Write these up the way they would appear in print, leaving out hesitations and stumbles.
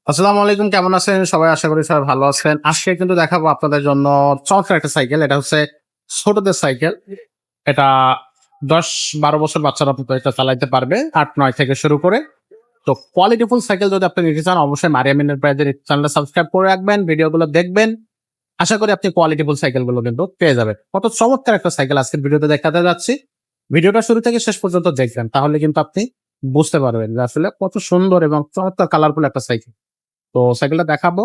আসসালামু আলাইকুম, কেমন আছেন সবাই? আশা করি সবাই ভালো আছেন। আজকে কিন্তু দেখাবো আপনাদের জন্য চমৎকার একটা সাইকেল। এটা হচ্ছে ছোটদের সাইকেল। এটা ১০-১২ বছর বাচ্চারা পর্যন্ত এটা চালাইতে পারবে। ৮-৯ থেকে শুরু করে। তো কোয়ালিটিফুল সাইকেল যদি আপনি নিতে চান, অবশ্যই মারিয়াম এন্টারপ্রাইজের চ্যানেলটা সাবস্ক্রাইব করে রাখবেন, ভিডিওগুলো দেখবেন। আশা করি আপনি কোয়ালিটিফুল সাইকেলগুলো কিন্তু পেয়ে যাবেন। কত চমৎকার একটা সাইকেল আজকের ভিডিওতে দেখাতে যাচ্ছি। ভিডিওটা শুরু থেকে শেষ পর্যন্ত দেখবেন, তাহলে কিন্তু আপনি বুঝতে পারবেন যে আসলে কত সুন্দর এবং চমৎকার কালারফুল একটা সাইকেল। তো সাইকেলটা দেখাবো।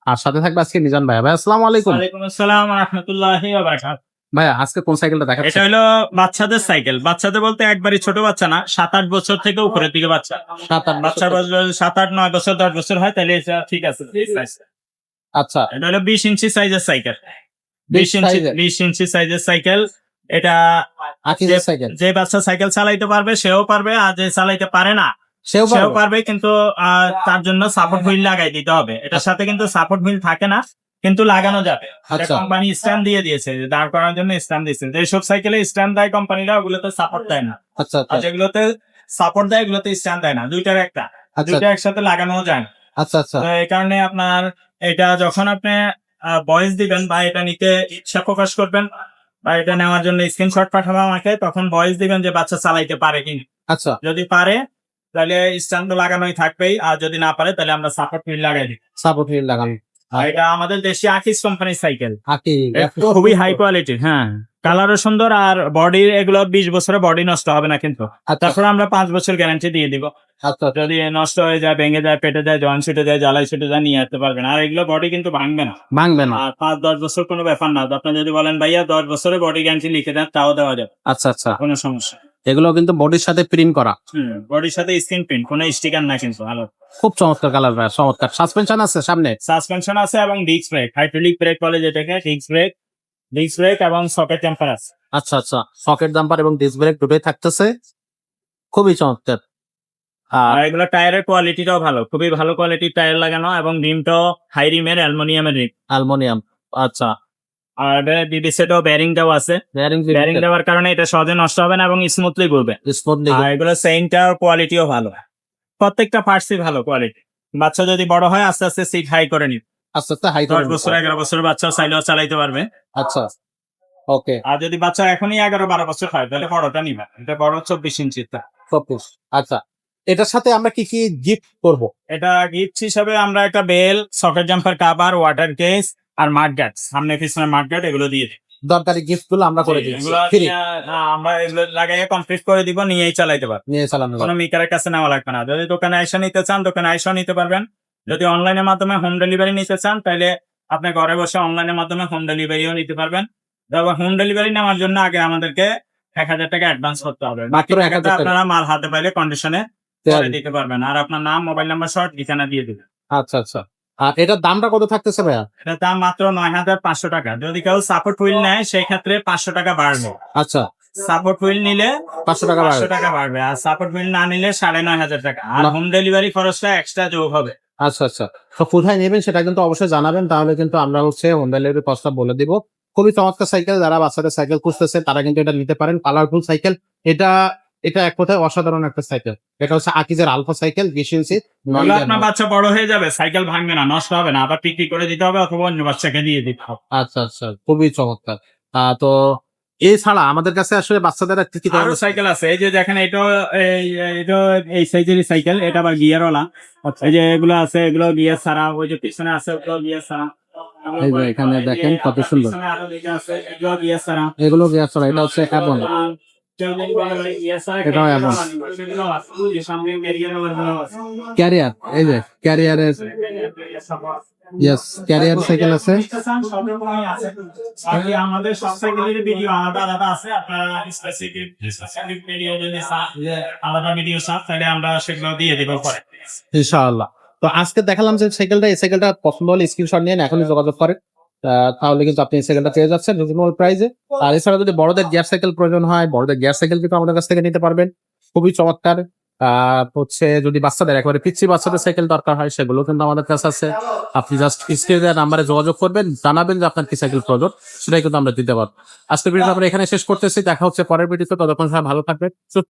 আর সাথে থাকবে আজকে মিজান ভাইয়া। ভাই আসসালামু আলাইকুম। ওয়ালাইকুম আসসালাম ওয়া রাহমাতুল্লাহি ওয়া বারাকাতুহু। ভাইয়া আজকে কোন সাইকেলটা এটা দেখাচ্ছেন? হলো বাচ্চাদের সাইকেল। বাচ্চাদের বলতে একবারই ছোট বাচ্চা না, ৭-৮ বছর থেকে উপরের দিকে বাচ্চা। ৭-৮ বাচ্চার বয়স যদি ৭-৮, ৯ বছর, 10 বছর হয় তাহলে এটা ঠিক আছে। আচ্ছা, এটা হলো ২০ ইঞ্চি সাইজের সাইকেল। 20 সাইজের ২০ ইঞ্চি সাইজের সাইকেল। এটা আকিজের সাইকেল। যে বাচ্চা সাইকেল চালাইতে পারবে সেও পারবে, আর যে চালাইতে পারে না সেও সেও পারবে? পারবে, কিন্তু তার জন্য সাপোর্ট হুইল লাগাই দিতে হবে। এটার সাথে কিন্তু সাপোর্ট হুইল থাকে না, কিন্তু লাগানো যাবে। আচ্ছা। কোম্পানি স্ট্যান্ড দিয়ে দিয়েছে, যে দাঁড় করানোর জন্য স্ট্যান্ড দিয়েছে। যেসব সাইকেলে স্ট্যান্ড দেয় কোম্পানিরা, ওগুলোতে সাপোর্ট দেয় না। আচ্ছা, আর আচ্ছা, যেগুলোতে সাপোর্ট দেয় ওগুলোতে স্ট্যান্ড দেয় না। দুইটার একটা, আচ্ছা, দুইটা একসাথে লাগানো যায় না। আচ্ছা, আচ্ছা, তো এই কারণে আপনার এটা যখন আপনি ভয়েস দিবেন বা এটা নিতে ইচ্ছা প্রকাশ করবেন বা এটা নেওয়ার জন্য স্ক্রিনশট পাঠাবো আমাকে, তখন ভয়েস দিবেন যে বাচ্চা চালাইতে পারে কিনা। আচ্ছা। যদি পারে তাহলে স্ট্যান্ড তো লাগানোই থাকবেই, আর যদি না পারে তাহলে আমরা সাপোর্ট হুইল লাগাই দিই। সাপোর্ট হুইল লাগানো। আর এটা আমাদের দেশি আকিস কোম্পানির সাইকেল। আকি খুবই হাই কোয়ালিটির। হ্যাঁ, কালারও সুন্দর, আর বডি এগুলো 20 বছরে বডি নষ্ট হবে না কিন্তু। আচ্ছা, তারপরে আমরা 5 বছর গ্যারান্টি দিয়ে দিব। আচ্ছা, যদি নষ্ট হয়ে যায়, ভেঙে যায়, পেটে যায়, জয়েন্ট ছুটে যায়, জ্বালাই ছুটে যায়, নিয়ে আসতে পারবেন। আর এগুলো বডি কিন্তু ভাঙবে না। ভাঙবে না। আর 5-10 বছর কোনো ব্যাপার না। আপনি যদি বলেন ভাইয়া 10 বছরে বডি গ্যারান্টি লিখে দেন, তাও দেওয়া যাবে, আচ্ছা, আচ্ছা। কোনো সমস্যা। এগুলো কিন্তু বডির সাথে প্রিন্ট করা। বডির সাথে স্ক্রিন প্রিন্ট, কোনো স্টিকার না কিন্তু। ভালো খুব চমৎকার কালার ভাইয়া, চমৎকার। সাসপেনশন আছে সামনে? সাসপেনশন আছে এবং ডিস্ক ব্রেক, হাইড্রোলিক ব্রেক বলে যেটাকে, ডিস্ক ব্রেক এবং সকেট টেম্পার আছে। আচ্ছা, আচ্ছা। সকেট জাম্পার এবং ডিস্ক ব্রেক দুটোই থাকতেছে। খুবই চমৎকার। আর আর এগুলো টায়ারের কোয়ালিটিটাও ভালো, খুবই ভালো কোয়ালিটির টায়ার লাগানো, এবং রিমটাও হাই রিমের অ্যালুমিনিয়ামের রিম। অ্যালুমিনিয়াম। আচ্ছা। আর বিবিসিটাও ব্যারিংটাও আছে। বেয়ারিং ব্যারিং দেওয়ার কারণে এটা সহজে নষ্ট হবে না এবং স্মুথলি ঘুরবে। স্মুথলি। আর এগুলো সেইনটার কোয়ালিটিও ভালো, প্রত্যেকটা পার্টসই ভালো কোয়ালিটি। বাচ্চা যদি বড় হয় আস্তে আস্তে সিট হাই করে নিবে। আস্তে আস্তে হাই 10 বছর 11 বছর বাচ্চা চাইলেও চালাইতে পারবে। আচ্ছা, ওকে। আর যদি বাচ্চা এখনই 11-12 বছর হয় তাহলে বড়টা নিবে। এটা বড় 24 ইঞ্চির। সবকিছ আচ্ছা। এটার সাথে আমরা কি কি গিফট করব? এটা গিফট হিসাবে আমরা একটা bell, socket jumper cover, water case আর মাডগার্ড, সামনে পিছনে মাডগার্ড, এগুলো দিয়ে দিই। দরকারি গিফট গুলো আমরা করে দিচ্ছি এগুলো ফ্রি। আমরা এগুলো লাগাইয়ে কমপ্লিট করে দিব, নিয়েই চালাইতে পারবেন। নিয়ে চালানো কোনো যাবে। মিকারের কাছে নেওয়া লাগবে না। যদি দোকানে আইসা নিতে চান, দোকানে আইসা নিতে পারবেন। যদি অনলাইনের মাধ্যমে হোম ডেলিভারি নিতে চান, তাহলে আপনি ঘরে বসে অনলাইনের মাধ্যমে হোম ডেলিভারিও নিতে পারবেন। তবে হোম ডেলিভারি নেওয়ার জন্য আগে আমাদেরকে ১,০০০ টাকা অ্যাডভান্স করতে হবে। মাত্র ১,০০০ টাকা। আপনারা মাল হাতে পাইলে কন্ডিশনে করে দিতে পারবেন। আর আপনার নাম, মোবাইল নাম্বার সহ ঠিকানা দিয়ে দিবেন। আচ্ছা, আচ্ছা। আর এটার দামটা কত থাকতেছে ভাইয়া? এটার দাম মাত্র ৯,৫০০ টাকা। যদি কেউ সাপোর্ট হুইল নেয় সেই ক্ষেত্রে ৫০০ টাকা বাড়বে। আচ্ছা, সাপোর্ট হুইল নিলে ৫০০ টাকা ৫০০ বাড়বে। টাকা বাড়বে, আর সাপোর্ট হুইল না নিলে ৯,৫০০ টাকা। আর হোম ডেলিভারি খরচটা এক্সট্রা যোগ হবে। আচ্ছা, আচ্ছা। তো কোথায় নেবেন সেটা কিন্তু অবশ্যই জানাবেন, তাহলে কিন্তু আমরা হচ্ছে হোম ডেলিভারি কস্টটা বলে দিব। খুবই চমৎকার সাইকেল, যারা বাচ্চাদের সাইকেল খুঁজতেছে তারা কিন্তু এটা নিতে পারেন। Colourful cycle. এটা এটা এক কথায় অসাধারণ একটা সাইকেল। এটা হচ্ছে আকিজের আলফা সাইকেল, ২০ ইঞ্চি। তাহলে আপনার বাচ্চা বড় হয়ে যাবে, সাইকেল ভাঙবে না, নষ্ট হবে না, আবার বিক্রি করে দিতে হবে অথবা অন্য বাচ্চাকে দিয়ে দিতে হবে। আচ্ছা, আচ্ছা। খুবই চমৎকার। তো এছাড়া আমাদের কাছে আসলে বাচ্চাদের আর কি কি আরো ধরনের সাইকেল আছে, এই যে দেখেন, এটা এই সাইজেরই সাইকেল, এটা আবার গিয়ারওয়ালা। এই যে এগুলো আছে, এগুলো গিয়ার ছাড়া। ওই যে পিছনে আছে, ওগুলো গিয়ার ছাড়া। এই যে এখানে দেখেন কত সুন্দর। পিছনে আরো দিকে আছে, এগুলো গিয়ার ছাড়া। এগুলো গিয়ার ছাড়া, এটা হচ্ছে অ্যাবন। এটাও এমন। ক্যারিয়ার, এই যে ক্যারিয়ারের, ইয়েস, ক্যারিয়ার সাইকেল আছে। আমাদের সব সাইকেলের ভিডিও আলাদা আলাদা আছে। আপনারা স্পেসিফিক ভিডিও যদি চান, আলাদা ভিডিও চান, তাহলে আমরা সেগুলো দিয়ে দিব পরে। ইনশাআল্লাহ। তো আজকে দেখালাম যে সাইকেলটা, এই সাইকেলটা পছন্দ হলে স্ক্রিনশট নিয়ে এখনই যোগাযোগ করেন। তাহলে কিন্তু আপনি এই সাইকেলটা পেয়ে যাচ্ছেন রিজনেবল প্রাইসে। আর এছাড়া যদি বড়দের গিয়ার সাইকেল প্রয়োজন হয়, বড়দের গিয়ার সাইকেল কিন্তু আমাদের কাছ থেকে নিতে পারবেন। খুবই চমৎকার। হচ্ছে যদি বাচ্চাদের একেবারে পিচ্ছি বাচ্চাদের সাইকেল দরকার হয়, সেগুলো কিন্তু আমাদের কাছে আছে। আপনি জাস্ট স্ক্রিনে নাম্বারে যোগাযোগ করবেন, জানাবেন যে আপনার কি সাইকেল প্রয়োজন, সেটাই কিন্তু আমরা দিতে পারবো। আজকের ভিডিওটা আমরা এখানে শেষ করতেছি। দেখা হচ্ছে পরের ভিডিওতে। ততক্ষণ সবাই ভালো থাকবেন।